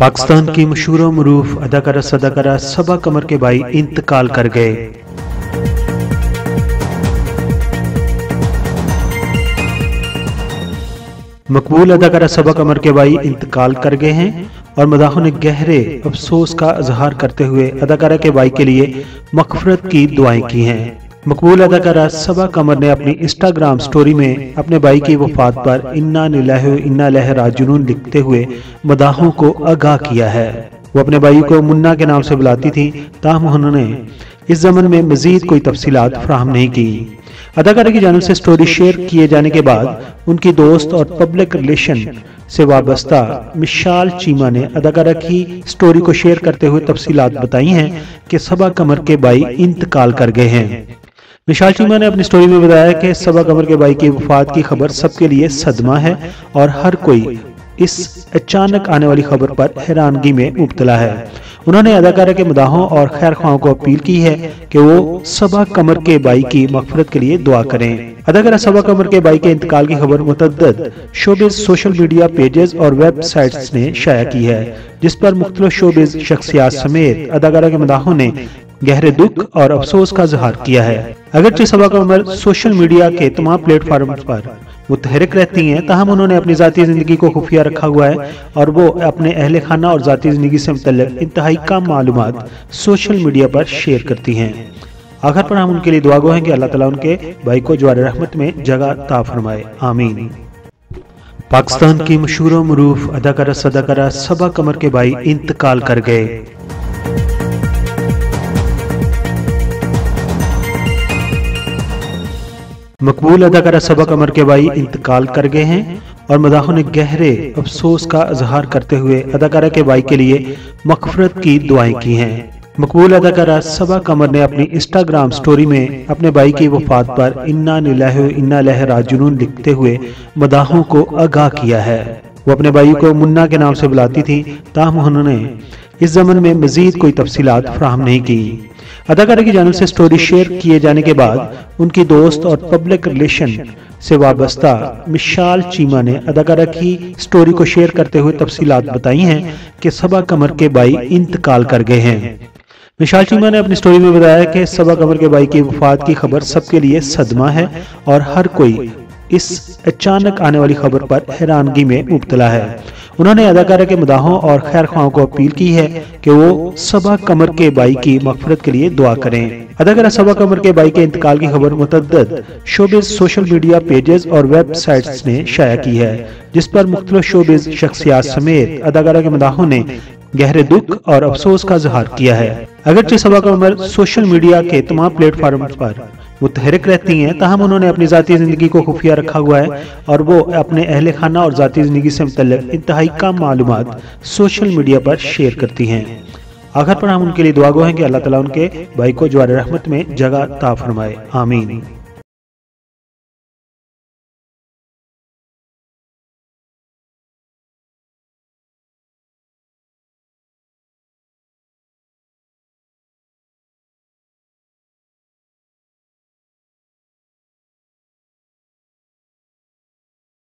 पाकिस्तान की मशहूर और मरूफ अदाकारा सदाकारा सबा कमर के भाई इंतकाल कर गए। मकबूल अदाकारा सबा कमर के भाई इंतकाल कर गए हैं और मदाहों ने गहरे अफसोस का इजहार करते हुए अदाकारा के भाई के लिए मग़फ़िरत की दुआएं की हैं। मकबूल अदाकारा सबा कमर ने अपनी इंस्टाग्राम स्टोरी में अपने भाई की वफात पर इन्ना लिल्लाहि व इन्ना इलैहि राजिऊन लिखते हुए मदाहों को आगाह किया है। वो अपने भाई को मुन्ना के नाम से बुलाती थी, ताहम उन्होंने इस ज़मन में मजीद कोई तफसीलात फराहम नहीं की। अदाकारा की जानिब से स्टोरी शेयर किए जाने के बाद उनकी दोस्त और पब्लिक रिलेशन से वाबस्ता मिशाल चीमा ने अदाकारा की स्टोरी को शेयर करते हुए तफसीलात बताई हैं कि सबा कमर के भाई इंतकाल कर गए हैं। मिशाल चीमा ने अपनी स्टोरी में बताया कि सबा कमर के भाई की वफात की खबर सबके लिए सदमा है और हर कोई इस अचानक आने वाली खबर पर हैरानगी में मुब्तला है। उन्होंने अदाकारा के मदाहों और खैर ख्वाहों को अपील की है कि वो सबा कमर के भाई की मग़फ़िरत के लिए दुआ करें। अदाकारा सबा कमर के भाई के इंतकाल की खबर मुतअद्दिद शोबिज़ सोशल मीडिया पेजेस और वेबसाइट्स ने शाया की है, जिस पर मुख्तलिफ शोबिज़ शख्सियात समेत अदाकारा के मदाहों ने गहरे दुख और अफसोस का इजहार किया है। अगरचे सबा कमर सोशल मीडिया के तमाम प्लेटफॉर्म पर मुतहरिक रहती हैं, ताहम उन्होंने अपनी ज़ाती ज़िंदगी को खुफिया रखा हुआ है और वो अपने अहले खाना और ज़ाती ज़िंदगी से मुतल्लिक़ इंतहाई कम मालूमात सोशल मीडिया पर शेयर करती हैं। आखिर पर हम उनके लिए दुआ गो हैं कि अल्लाह ताला उनके भाई को जवार रहमत में जगह अता फरमाए, आमीन। पाकिस्तान की मशहूर और मरूफ अदाकारा सदाकारा सबा कमर के भाई इंतकाल कर गए। मकबूल अदाकारा सबा कमर के भाई इंतकाल कर गए हैं और मदाहों ने गहरे अफसोस का इजहार करते हुए अदाकारा के भाई के लिए मग़फ़िरत की दुआएं की हैं। मकबूल अदाकारा सबा कमर ने अपनी इंस्टाग्राम स्टोरी में अपने भाई की वफात पर इन्ना लिल्लाहि व इन्ना इलैहि राजिऊन लिखते हुए मदाहों को आगाह किया है। वो अपने भाई को मुन्ना के नाम से बुलाती थी, ताहम उन्होंने इस ज़मन में मजीद कोई तफसीलात फराहम नहीं की। अदाकारा की जानिब से स्टोरी शेयर किए जाने के बाद उनकी दोस्त और पब्लिक रिलेशन से वाबस्ता मिशाल चीमा ने अदाकारा की स्टोरी को शेयर करते हुए तफसीलात बताई हैं कि सबा कमर के भाई इंतकाल कर गए हैं। मिशाल चीमा ने अपनी स्टोरी में बताया कि सबा कमर के भाई की वफात की खबर सबके लिए सदमा है और हर कोई इस अचानक आने वाली खबर पर हैरानगी में मुब्तला है। उन्होंने अदाकारा के मदाहों और खैर ख्वाहों को अपील की है कि वो सबा कमर के भाई की मग़फ़िरत के लिए दुआ करें। अदाकारा सबा कमर के भाई के इंतकाल की खबर मुतअद्दिद शोबिज़ सोशल मीडिया पेजेस और वेबसाइट्स ने शाया की है, जिस पर मुख्तलिफ शोबिज़ शख्सियात समेत अदाकारा के मदाहों ने गहरे दुख और अफसोस का इजहार किया है। अगरचे सबा कमर सोशल मीडिया के तमाम प्लेटफॉर्म पर मुतहरिक रहती हैं, ताहम उन्होंने अपनी ज़ाती ज़िंदगी को खुफिया रखा हुआ है और वो अपने अहले खाना और ज़ाती ज़िंदगी से मुतल्लिक़ इंतहाई कम मालूमात सोशल मीडिया पर शेयर करती हैं। आखिर पर हम उनके लिए दुआ गो हैं कि अल्लाह ताला उनके भाई को जवार रहमत में जगह अता फरमाए, आमीन।